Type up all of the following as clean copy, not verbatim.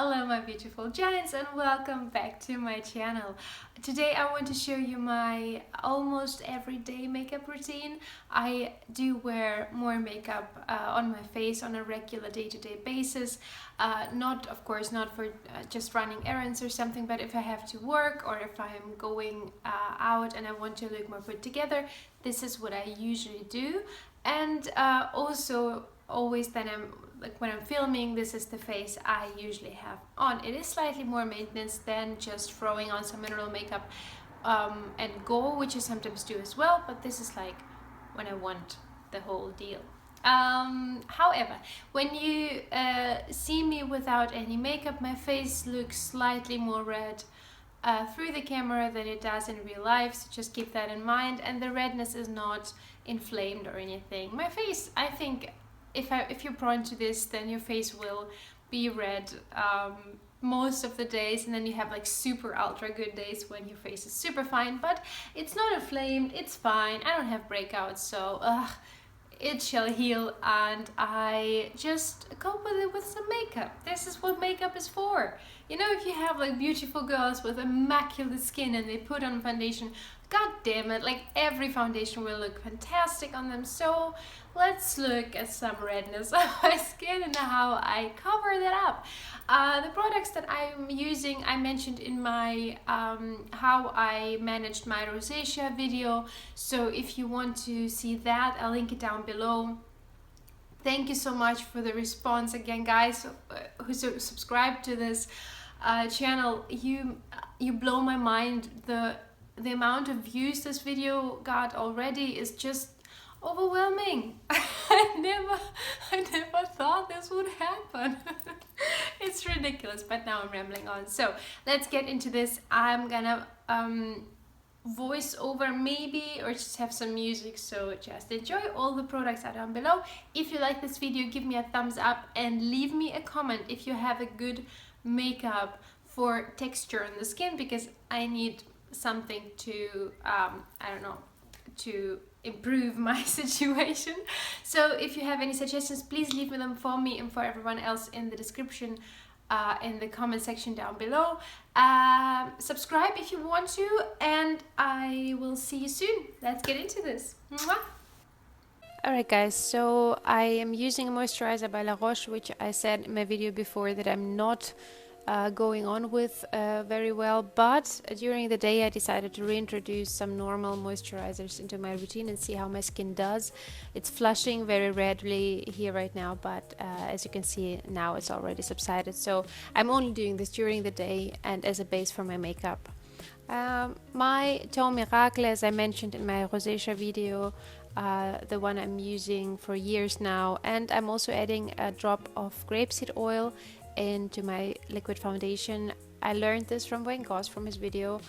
Hello my beautiful giants and welcome back to my channel. Today I want to show you my almost everyday makeup routine. I do wear more makeup on my face on a regular day-to-day basis. Of course not for just running errands or something, but if I have to work or if I'm going out and I want to look more put together, this is what I usually do. And also always then when I'm filming, this is the face I usually have on. It is slightly more maintenance than just throwing on some mineral makeup and go, which I sometimes do as well, but this is like when I want the whole deal. However, when you see me without any makeup, my face looks slightly more red through the camera than it does in real life, so just keep that in mind. And the redness is not inflamed or anything. My face, I think, if you're prone to this, then your face will be red most of the days, and then you have like super ultra good days when your face is super fine, but it's not inflamed, it's fine. I don't have breakouts, so it shall heal, and I just cope with it with some makeup. This is what makeup is for. You know, if you have like beautiful girls with immaculate skin and they put on foundation, god damn it, like every foundation will look fantastic on them. So let's look at some redness on my skin and how I cover that up. The products that I'm using, I mentioned in my how I managed my rosacea video. So if you want to see that, I'll link it down below. Thank you so much for the response again, guys who subscribe to this channel. You blow my mind. The amount of views this video got already is just overwhelming. I never thought this would happen. It's ridiculous, but now I'm rambling on. So let's get into this. I'm gonna voice over maybe, or just have some music, so just enjoy. All the products are down below. If you like this video, give me a thumbs up and leave me a comment if you have a good makeup for texture on the skin, because I need something to I don't know, to improve my situation. So if you have any suggestions, please leave them for me and for everyone else in the description, in the comment section down below. Subscribe if you want to, and I will see you soon. Let's get into this. Mwah! Alright guys, so I am using a moisturizer by Roche, which I said in my video before that I'm not going on with very well, but during the day I decided to reintroduce some normal moisturizers into my routine and see how my skin does. It's flushing very redly here right now, but as you can see now it's already subsided, so I'm only doing this during the day and as a base for my makeup. My Teint Miracle, as I mentioned in my Rosacea video, the one I'm using for years now, and I'm also adding a drop of grapeseed oil into my liquid foundation. I learned this from Wayne Goss from his video,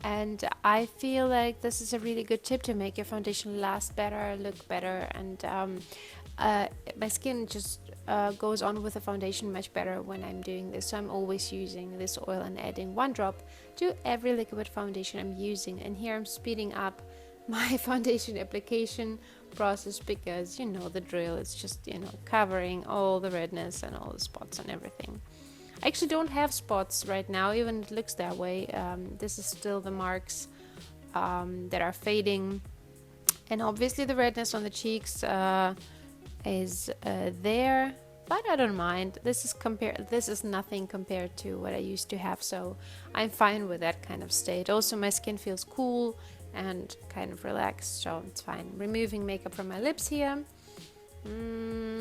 and I feel like this is a really good tip to make your foundation last better, look better, and my skin just goes on with the foundation much better when I'm doing this. So I'm always using this oil and adding one drop to every liquid foundation I'm using, and here I'm speeding up my foundation application process because you know the drill. It's just, you know, covering all the redness and all the spots and everything. I actually don't have spots right now, even it looks that way. This is still the marks that are fading, and obviously the redness on the cheeks is there, but I don't mind. This is nothing compared to what I used to have, so I'm fine with that kind of state. Also my skin feels cool and kind of relaxed, so it's fine. Removing makeup from my lips here.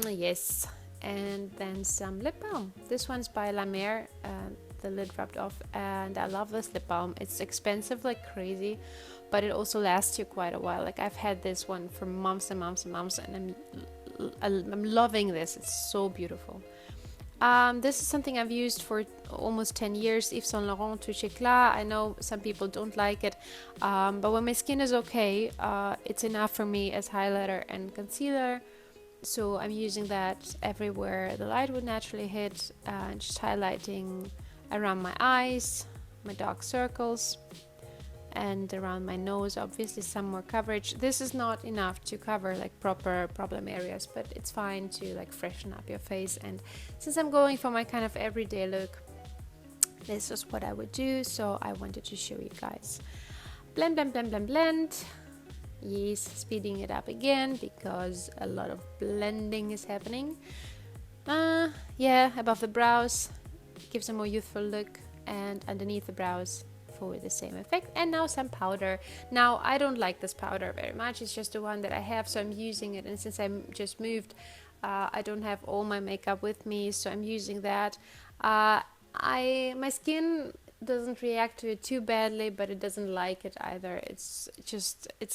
Yes, and then some lip balm. This one's by La Mer, the lid rubbed off, and I love this lip balm. It's expensive like crazy, but it also lasts you quite a while. Like I've had this one for months and months and months, and I'm loving this. It's so beautiful. This is something I've used for almost 10 years, Yves Saint Laurent Touche Eclat. I know some people don't like it, but when my skin is okay, it's enough for me as highlighter and concealer. So I'm using that everywhere the light would naturally hit, just highlighting around my eyes, my dark circles, and around my nose. Obviously some more coverage. This is not enough to cover like proper problem areas, but it's fine to like freshen up your face. And since I'm going for my kind of everyday look, this is what I would do, so I wanted to show you guys. Blend, blend, blend, blend, blend. Yes, speeding it up again because a lot of blending is happening. Yeah, above the brows, gives a more youthful look, and underneath the brows for the same effect. And now some powder. Now I don't like this powder very much, it's just the one that I have, so I'm using it. And since I just moved, I don't have all my makeup with me, so I'm using that. My skin doesn't react to it too badly, but it doesn't like it either. It's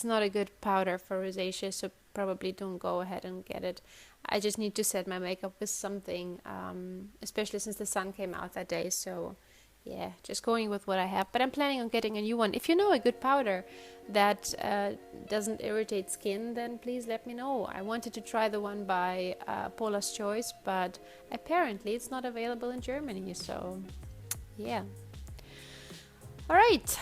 not a good powder for rosacea, so probably don't go ahead and get it. I just need to set my makeup with something, especially since the sun came out that day. So yeah, just going with what I have, but I'm planning on getting a new one. If you know a good powder that doesn't irritate skin, then please let me know. I wanted to try the one by Paula's Choice, but apparently it's not available in Germany, so yeah. Alright,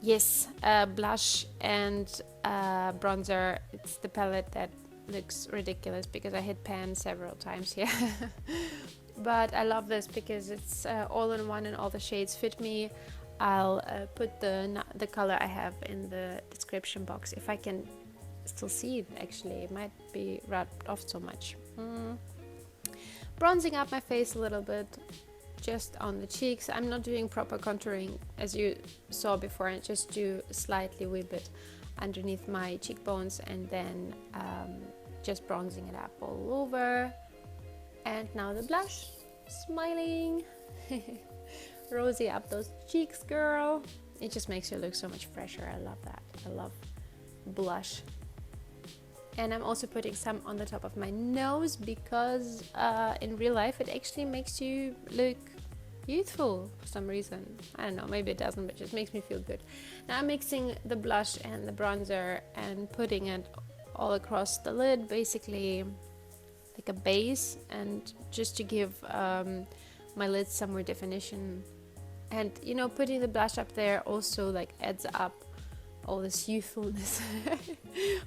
yes, blush and bronzer. It's the palette that looks ridiculous because I hit pan several times here. But I love this because it's all in one and all the shades fit me. I'll put the color I have in the description box if I can still see it. Actually, it might be rubbed off so much. Bronzing up my face a little bit, just on the cheeks. I'm not doing proper contouring as you saw before. I just do slightly wee bit underneath my cheekbones and then just bronzing it up all over. And now the blush, smiling. Rosy up those cheeks, girl. It just makes you look so much fresher. I love that. I love blush. And I'm also putting some on the top of my nose because in real life it actually makes you look youthful for some reason. I don't know, maybe it doesn't, but it just makes me feel good. Now I'm mixing the blush and the bronzer and putting it all across the lid, basically like a base, and just to give my lids some more definition. And you know, putting the blush up there also like adds up all this youthfulness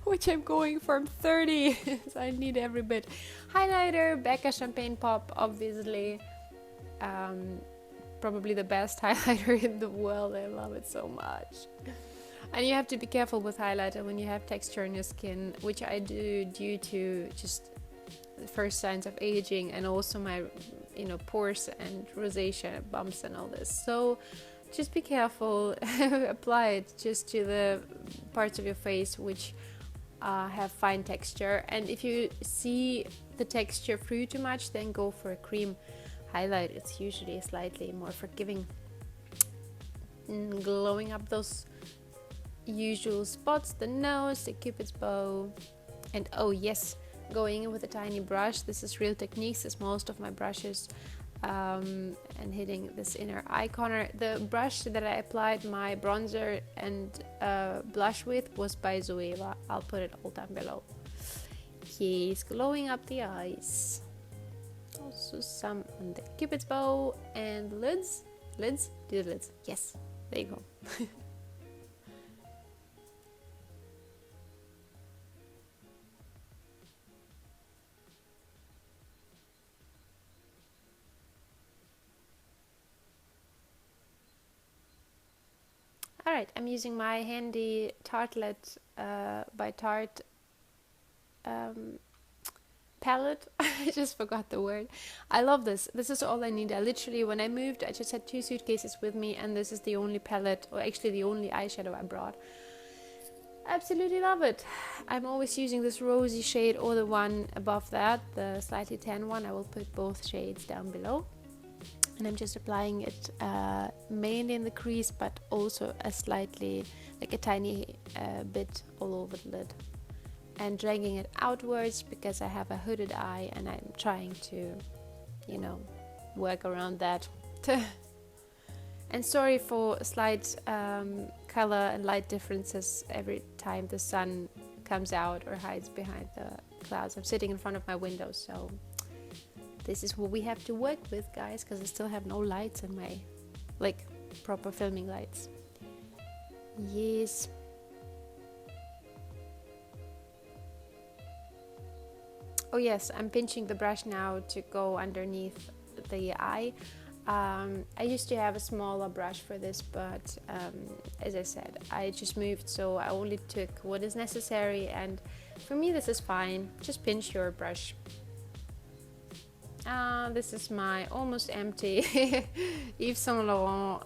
which I'm going from 30 so I need every bit. Highlighter, Becca Champagne Pop, obviously, probably the best highlighter in the world. I love it so much. And you have to be careful with highlighter when you have texture in your skin, which I do due to just the first signs of aging and also my, you know, pores and rosacea bumps and all this. So just be careful. Apply it just to the parts of your face which have fine texture, and if you see the texture through too much, then go for a cream highlight. It's usually slightly more forgiving, glowing up those usual spots, the nose, the cupid's bow. And oh yes, going in with a tiny brush. This is Real Techniques, as most of my brushes, and hitting this inner eye corner. The brush that I applied my bronzer and blush with was by Zoeva. I'll put it all down below. Yes, glowing up the eyes. Also some on the cupid's bow and the lids. Do the lids. Yes, there you go. Alright, I'm using my handy Tartelette by Tarte palette. I just forgot the word. I love this. This is all I need. I literally, when I moved, I just had 2 suitcases with me, and this is the only palette, or actually the only eyeshadow I brought. Absolutely love it. I'm always using this rosy shade or the one above that, the slightly tan one. I will put both shades down below. And I'm just applying it mainly in the crease, but also a slightly, like a tiny bit all over the lid. And dragging it outwards because I have a hooded eye and I'm trying to, you know, work around that. And sorry for slight color and light differences every time the sun comes out or hides behind the clouds. I'm sitting in front of my window, so this is what we have to work with, guys, because I still have no lights in my, like, proper filming lights. Yes. Oh yes, I'm pinching the brush now to go underneath the eye. I used to have a smaller brush for this, but as I said, I just moved, so I only took what is necessary, and for me this is fine. Just pinch your brush. This is my almost empty Yves Saint Laurent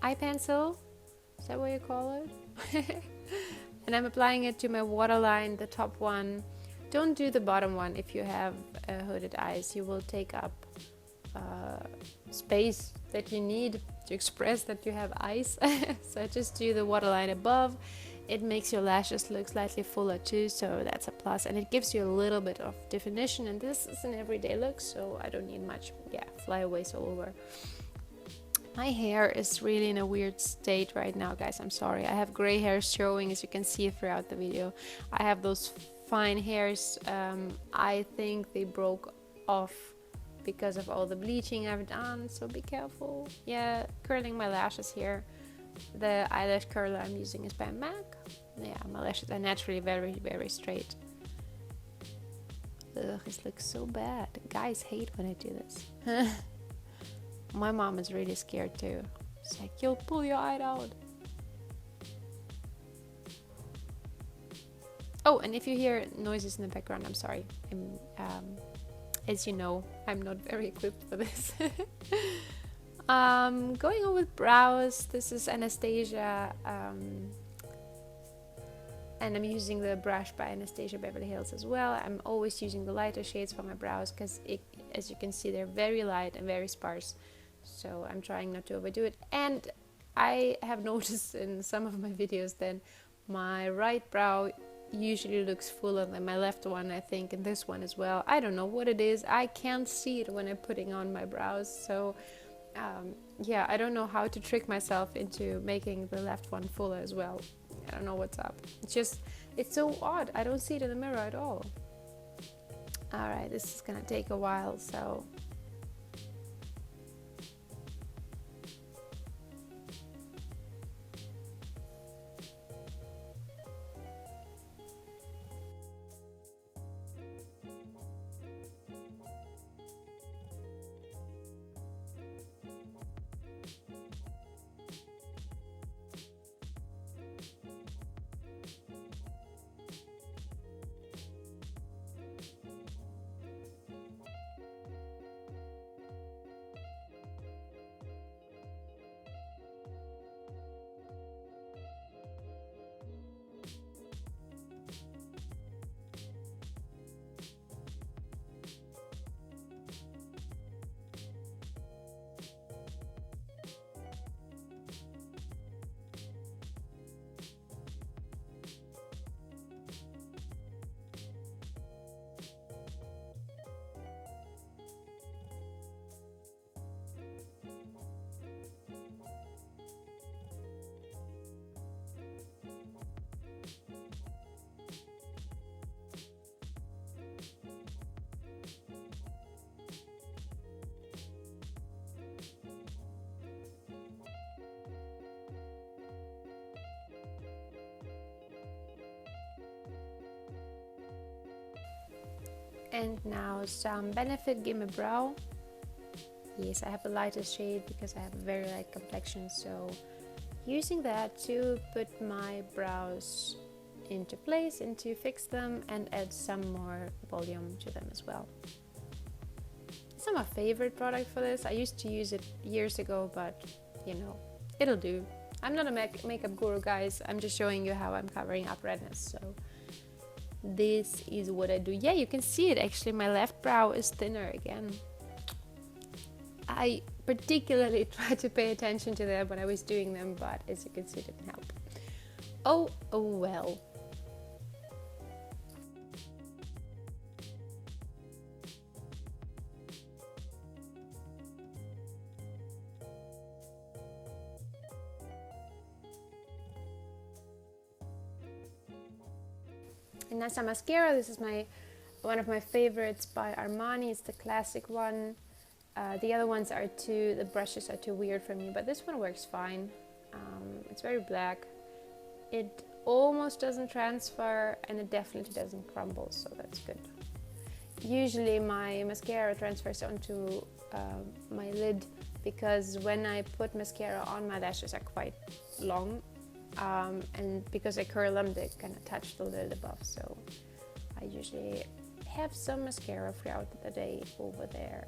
eye pencil. Is that what you call it? And I'm applying it to my waterline, the top one. Don't do the bottom one if you have hooded eyes. You will take up space that you need to express that you have eyes. So just do the waterline above. It makes your lashes look slightly fuller too, so that's a plus. And it gives you a little bit of definition, and this is an everyday look, so I don't need much. Yeah, flyaways all over. My hair is really in a weird state right now, guys. I'm sorry. I have gray hair showing, as you can see throughout the video. I have those fine hairs. I think they broke off because of all the bleaching I've done, so be careful. Yeah, curling my lashes here. The eyelash curler I'm using is by MAC. Yeah, my lashes are naturally very, very straight. Ugh, this looks so bad. Guys hate when I do this. My mom is really scared too. She's like, you'll pull your eye out. Oh, and if you hear noises in the background, I'm sorry. As you know, I'm not very equipped for this. Going on with brows, this is Anastasia, and I'm using the brush by Anastasia Beverly Hills as well. I'm always using the lighter shades for my brows because, as you can see, they're very light and very sparse. So I'm trying not to overdo it. And I have noticed in some of my videos that my right brow usually looks fuller than my left one, I think, and this one as well. I don't know what it is. I can't see it when I'm putting on my brows. So yeah, I don't know how to trick myself into making the left one fuller as well. I don't know what's up. It's so odd. I don't see it in the mirror at all. Alright, this is gonna take a while, so... And now some Benefit Gimme Brow. Yes, I have a lighter shade because I have a very light complexion, so using that to put my brows into place and to fix them and add some more volume to them as well. It's not my favorite product for this. I used to use it years ago, but you know, it'll do. I'm not a makeup guru, guys. I'm just showing you how I'm covering up redness, so this is what I do. Yeah, you can see it actually. My left brow is thinner again. I particularly tried to pay attention to that when I was doing them, but as you can see, it didn't help. Oh well. And now some mascara. This is one of my favorites by Armani. It's the classic one. The other ones are the brushes are too weird for me, but this one works fine. It's very black. It almost doesn't transfer, and it definitely doesn't crumble, so that's good. usually my mascara transfers onto my lid, because when I put mascara on, my lashes are quite long, and because I curl them, they kind of touch the lid above, so I usually have some mascara throughout the day over there.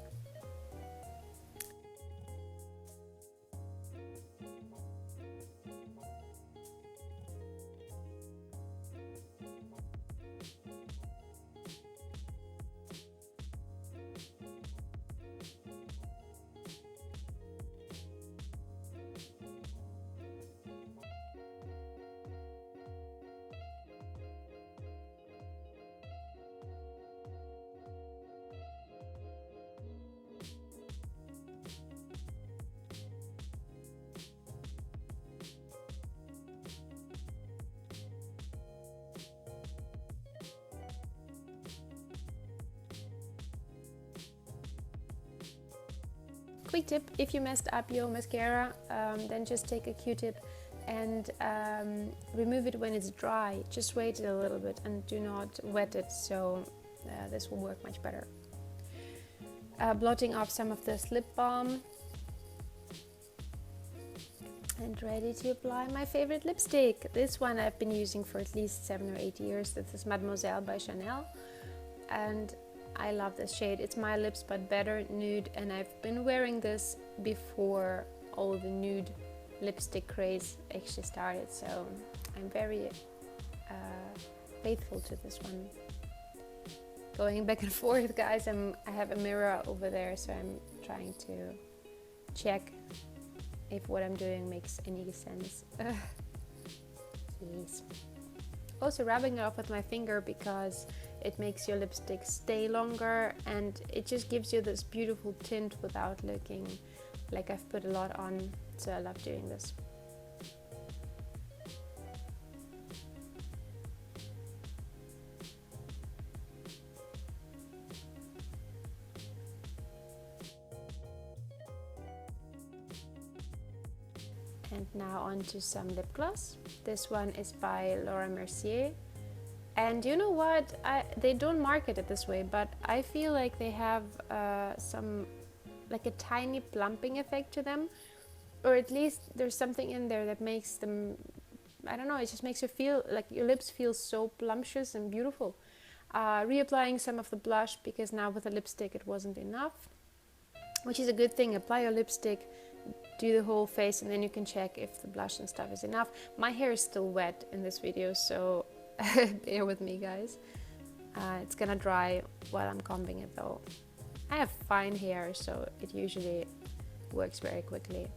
Quick tip, if you messed up your mascara, then just take a Q-tip and remove it when it's dry. Just wait a little bit and do not wet it, so this will work much better. Blotting off some of this lip balm. And ready to apply my favorite lipstick. This one I've been using for at least 7 or 8 years. This is Mademoiselle by Chanel. And I love this shade. It's My Lips but better nude, and I've been wearing this before all the nude lipstick craze actually started, so I'm very faithful to this one. Going back and forth, guys, I have a mirror over there, so I'm trying to check if what I'm doing makes any sense. Jeez. Also rubbing it off with my finger because it makes your lipstick stay longer, and it just gives you this beautiful tint without looking like I've put a lot on, so I love doing this. And now on to some lip gloss. This one is by Laurent Mercier. And you know what? They don't market it this way, but I feel like they have like a tiny plumping effect to them. Or at least there's something in there that makes them, I don't know, it just makes you feel like your lips feel so plumptious and beautiful. Reapplying some of the blush, because now with the lipstick it wasn't enough. Which is a good thing. Apply your lipstick, do the whole face, and then you can check if the blush and stuff is enough. My hair is still wet in this video, so bear with me, guys. It's gonna dry while I'm combing it though. I have fine hair, so it usually works very quickly.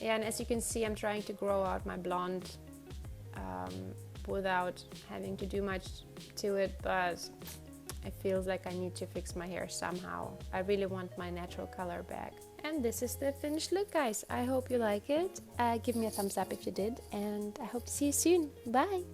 Yeah, and as you can see, I'm trying to grow out my blonde without having to do much to it, but it feels like I need to fix my hair somehow. I really want my natural color back. And this is the finished look, guys. I hope you like it. Give me a thumbs up if you did, and I hope to see you soon. Bye!